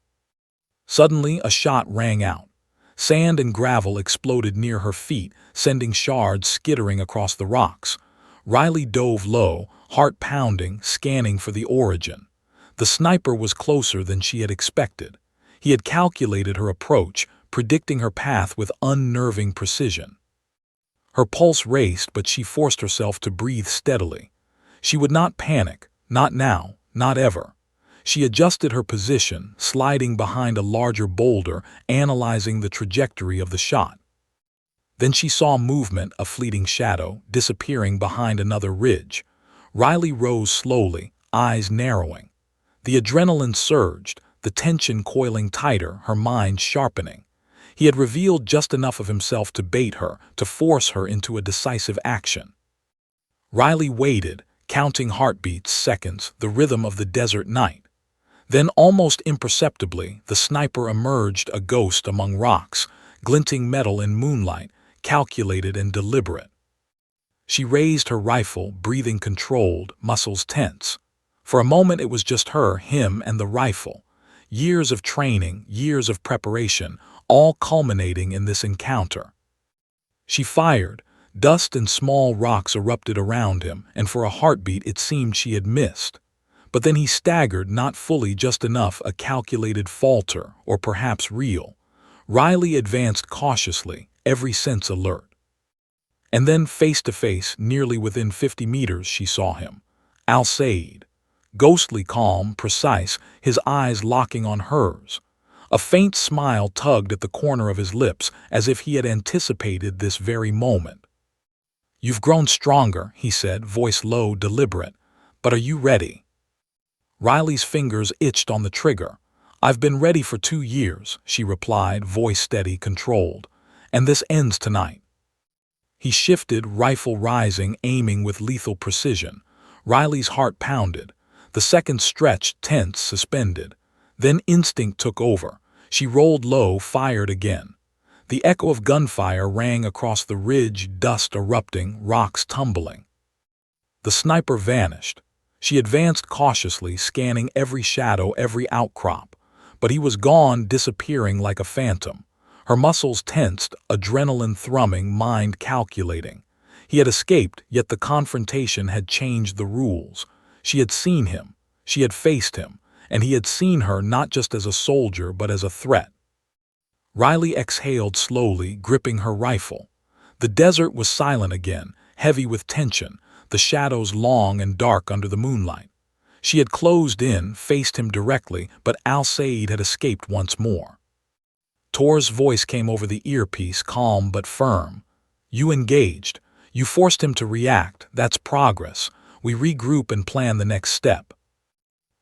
Speaker 1: Suddenly, a shot rang out. Sand and gravel exploded near her feet, sending shards skittering across the rocks. Riley dove low, heart pounding, scanning for the origin. The sniper was closer than she had expected. He had calculated her approach, predicting her path with unnerving precision. Her pulse raced, but she forced herself to breathe steadily. She would not panic, not now, not ever. She adjusted her position, sliding behind a larger boulder, analyzing the trajectory of the shot. Then she saw movement, a fleeting shadow, disappearing behind another ridge. Riley rose slowly, eyes narrowing. The adrenaline surged, the tension coiling tighter, her mind sharpening. He had revealed just enough of himself to bait her, to force her into a decisive action. Riley waited, counting heartbeats, seconds, the rhythm of the desert night. Then, almost imperceptibly, the sniper emerged, a ghost among rocks, glinting metal in moonlight, calculated and deliberate. She raised her rifle, breathing controlled, muscles tense. For a moment it was just her, him, and the rifle. Years of training, years of preparation, all culminating in this encounter. She fired. Dust and small rocks erupted around him, and for a heartbeat it seemed she had missed. But then he staggered, not fully, just enough, a calculated falter, or perhaps real. Riley advanced cautiously, every sense alert. And then, face to face, nearly within 50 meters, she saw him. Al-Said. Ghostly calm, precise, his eyes locking on hers. A faint smile tugged at the corner of his lips, as if he had anticipated this very moment. "You've grown stronger," he said, voice low, deliberate. "But are you ready?" Riley's fingers itched on the trigger. "I've been ready for 2 years," she replied, voice steady, controlled. "And this ends tonight." He shifted, rifle rising, aiming with lethal precision. Riley's heart pounded. The seconds stretched, tense, suspended. Then instinct took over. She rolled low, fired again. The echo of gunfire rang across the ridge, dust erupting, rocks tumbling. The sniper vanished. She advanced cautiously, scanning every shadow, every outcrop. But he was gone, disappearing like a phantom. Her muscles tensed, adrenaline thrumming, mind calculating. He had escaped, yet the confrontation had changed the rules. She had seen him. She had faced him. And he had seen her not just as a soldier, but as a threat. Riley exhaled slowly, gripping her rifle. The desert was silent again, heavy with tension, the shadows long and dark under the moonlight. She had closed in, faced him directly, but Al-Said had escaped once more. Tor's voice came over the earpiece, calm but firm. "You engaged. You forced him to react. That's progress. We regroup and plan the next step."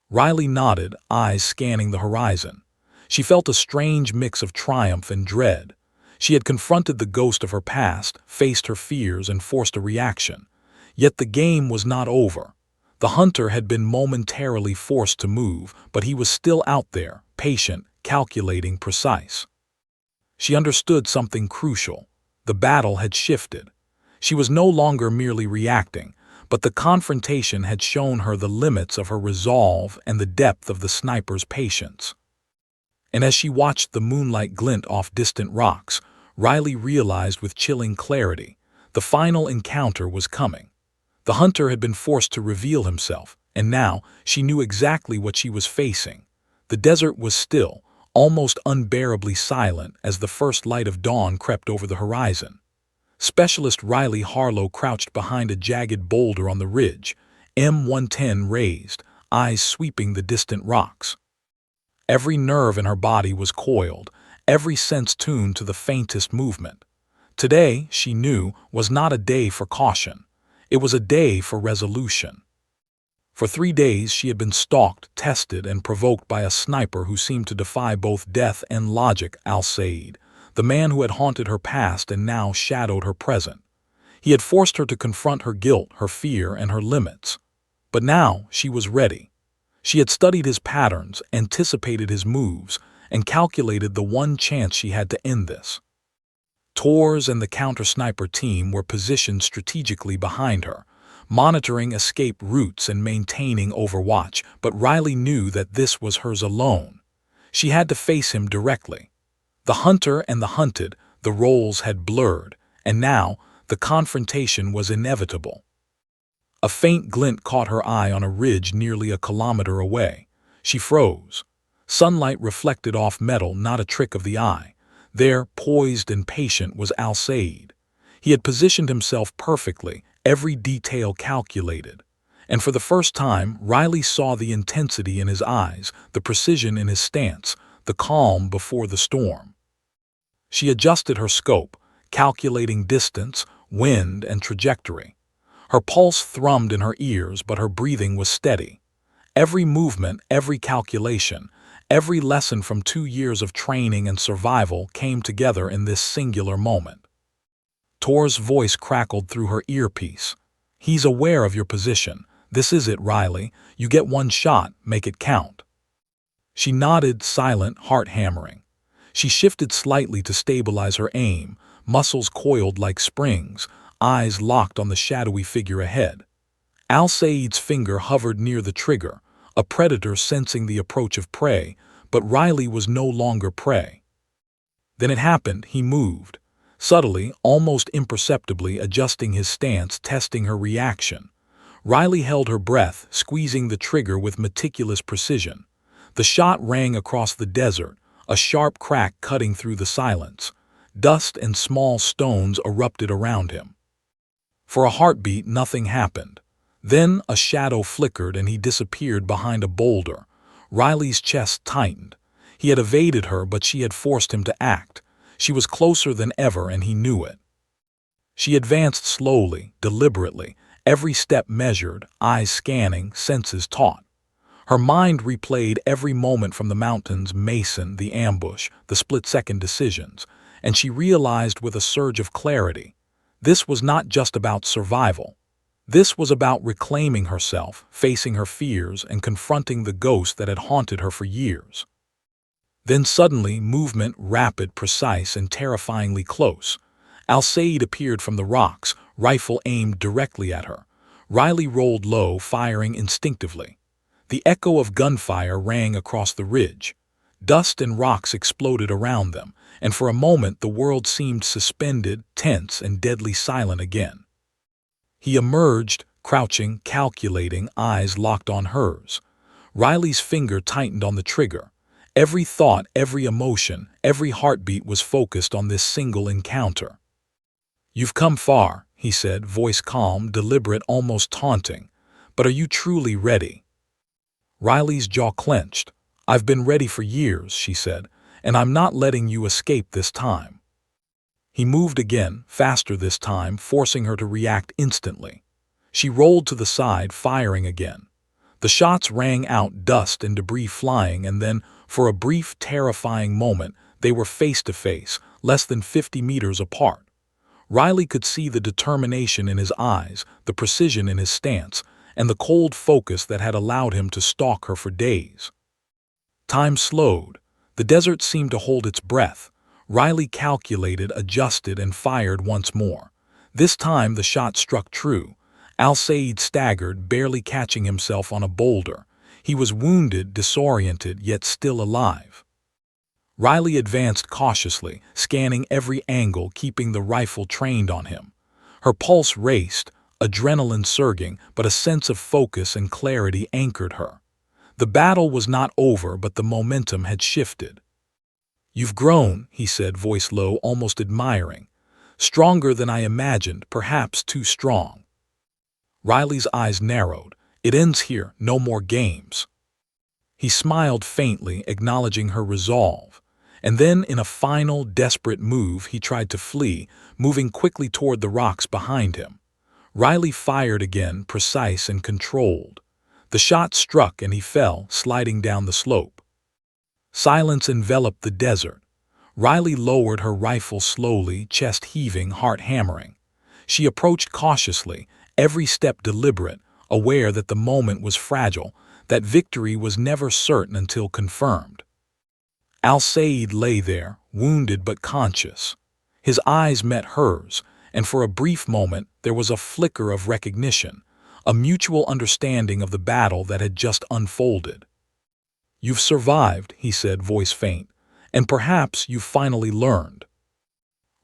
Speaker 1: Riley nodded, eyes scanning the horizon. She felt a strange mix of triumph and dread. She had confronted the ghost of her past, faced her fears, and forced a reaction. Yet the game was not over. The hunter had been momentarily forced to move, but he was still out there, patient, calculating, precise. She understood something crucial. The battle had shifted. She was no longer merely reacting, but the confrontation had shown her the limits of her resolve and the depth of the sniper's patience. And as she watched the moonlight glint off distant rocks, Riley realized with chilling clarity, the final encounter was coming. The hunter had been forced to reveal himself, and now she knew exactly what she was facing. The desert was still, almost unbearably silent as the first light of dawn crept over the horizon. Specialist Riley Harlow crouched behind a jagged boulder on the ridge, M110 raised, eyes sweeping the distant rocks. Every nerve in her body was coiled, every sense tuned to the faintest movement. Today, she knew, was not a day for caution. It was a day for resolution. For 3 days she had been stalked, tested, and provoked by a sniper who seemed to defy both death and logic, Al-Said, the man who had haunted her past and now shadowed her present. He had forced her to confront her guilt, her fear, and her limits. But now she was ready. She had studied his patterns, anticipated his moves, and calculated the one chance she had to end this. Tors and the counter-sniper team were positioned strategically behind her, monitoring escape routes and maintaining overwatch, but Riley knew that this was hers alone. She had to face him directly. The hunter and the hunted, the roles had blurred, and now the confrontation was inevitable. A faint glint caught her eye on a ridge nearly a kilometer away. She froze. Sunlight reflected off metal, not a trick of the eye. There, poised and patient, was Al-Said. He had positioned himself perfectly, every detail calculated. And for the first time, Riley saw the intensity in his eyes, the precision in his stance, the calm before the storm. She adjusted her scope, calculating distance, wind, and trajectory. Her pulse thrummed in her ears, but her breathing was steady. Every movement, every calculation, every lesson from 2 years of training and survival came together in this singular moment. Tor's voice crackled through her earpiece. "He's aware of your position. This is it, Riley. You get one shot, make it count." She nodded, silent, heart hammering. She shifted slightly to stabilize her aim, muscles coiled like springs, eyes locked on the shadowy figure ahead. Al-Said's finger hovered near the trigger, a predator sensing the approach of prey, but Riley was no longer prey. Then it happened. He moved. Subtly, almost imperceptibly, adjusting his stance, testing her reaction. Riley held her breath, squeezing the trigger with meticulous precision. The shot rang across the desert, a sharp crack cutting through the silence. Dust and small stones erupted around him. For a heartbeat, nothing happened. Then a shadow flickered and he disappeared behind a boulder. Riley's chest tightened. He had evaded her, but she had forced him to act. She was closer than ever, and he knew it. She advanced slowly, deliberately, every step measured, eyes scanning, senses taut. Her mind replayed every moment from the mountains, Mason, the ambush, the split-second decisions, and she realized with a surge of clarity, this was not just about survival. This was about reclaiming herself, facing her fears, and confronting the ghost that had haunted her for years. Then suddenly, movement, rapid, precise, and terrifyingly close. Al-Said appeared from the rocks, rifle aimed directly at her. Riley rolled low, firing instinctively. The echo of gunfire rang across the ridge. Dust and rocks exploded around them, and for a moment the world seemed suspended, tense, and deadly silent again. He emerged, crouching, calculating, eyes locked on hers. Riley's finger tightened on the trigger. Every thought, every emotion, every heartbeat was focused on this single encounter. "You've come far," he said, voice calm, deliberate, almost taunting. "But are you truly ready?" Riley's jaw clenched. "I've been ready for years," she said, "and I'm not letting you escape this time." He moved again, faster this time, forcing her to react instantly. She rolled to the side, firing again. The shots rang out, dust and debris flying, and then, for a brief, terrifying moment, they were face to face, less than 50 meters apart. Riley could see the determination in his eyes, the precision in his stance, and the cold focus that had allowed him to stalk her for days. Time slowed. The desert seemed to hold its breath. Riley calculated, adjusted, and fired once more. This time the shot struck true. Al-Said staggered, barely catching himself on a boulder. He was wounded, disoriented, yet still alive. Riley advanced cautiously, scanning every angle, keeping the rifle trained on him. Her pulse raced, adrenaline surging, but a sense of focus and clarity anchored her. The battle was not over, but the momentum had shifted. "You've grown," he said, voice low, almost admiring. "Stronger than I imagined, perhaps too strong." Riley's eyes narrowed. "It ends here, no more games." He smiled faintly, acknowledging her resolve. And then, in a final, desperate move, he tried to flee, moving quickly toward the rocks behind him. Riley fired again, precise and controlled. The shot struck and he fell, sliding down the slope. Silence enveloped the desert. Riley lowered her rifle slowly, chest heaving, heart hammering. She approached cautiously, every step deliberate, aware that the moment was fragile, that victory was never certain until confirmed. Al-Said lay there, wounded but conscious. His eyes met hers, and for a brief moment there was a flicker of recognition, a mutual understanding of the battle that had just unfolded. "You've survived," he said, voice faint, "and perhaps you've finally learned."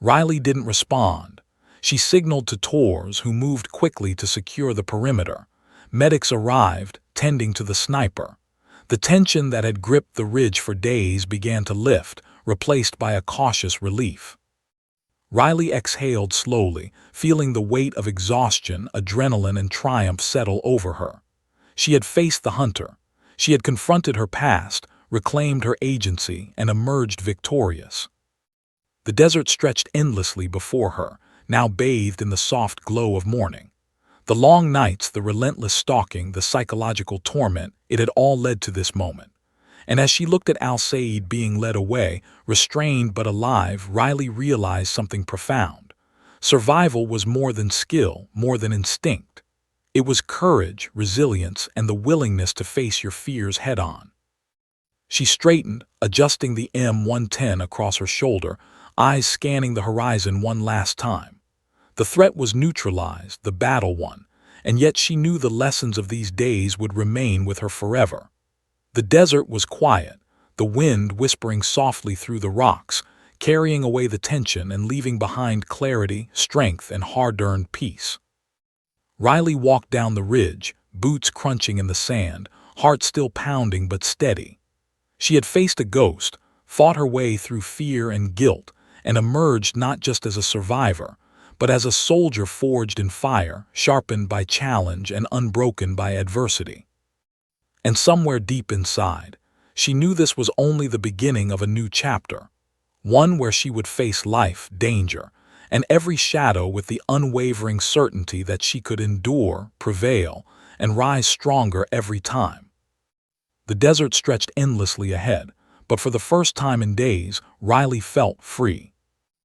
Speaker 1: Riley didn't respond. She signaled to Tors, who moved quickly to secure the perimeter. Medics arrived, tending to the sniper. The tension that had gripped the ridge for days began to lift, replaced by a cautious relief. Riley exhaled slowly, feeling the weight of exhaustion, adrenaline, and triumph settle over her. She had faced the hunter. She had confronted her past, reclaimed her agency, and emerged victorious. The desert stretched endlessly before her, now bathed in the soft glow of morning. The long nights, the relentless stalking, the psychological torment, it had all led to this moment. And as she looked at Al-Said being led away, restrained but alive, Riley realized something profound. Survival was more than skill, more than instinct. It was courage, resilience, and the willingness to face your fears head-on. She straightened, adjusting the M110 across her shoulder, eyes scanning the horizon one last time. The threat was neutralized, the battle won, and yet she knew the lessons of these days would remain with her forever. The desert was quiet, the wind whispering softly through the rocks, carrying away the tension and leaving behind clarity, strength, and hard-earned peace. Riley walked down the ridge, boots crunching in the sand, heart still pounding but steady. She had faced a ghost, fought her way through fear and guilt, and emerged not just as a survivor, but as a soldier forged in fire, sharpened by challenge and unbroken by adversity. And somewhere deep inside, she knew this was only the beginning of a new chapter, one where she would face life, danger, and every shadow with the unwavering certainty that she could endure, prevail, and rise stronger every time. The desert stretched endlessly ahead, but for the first time in days, Riley felt free.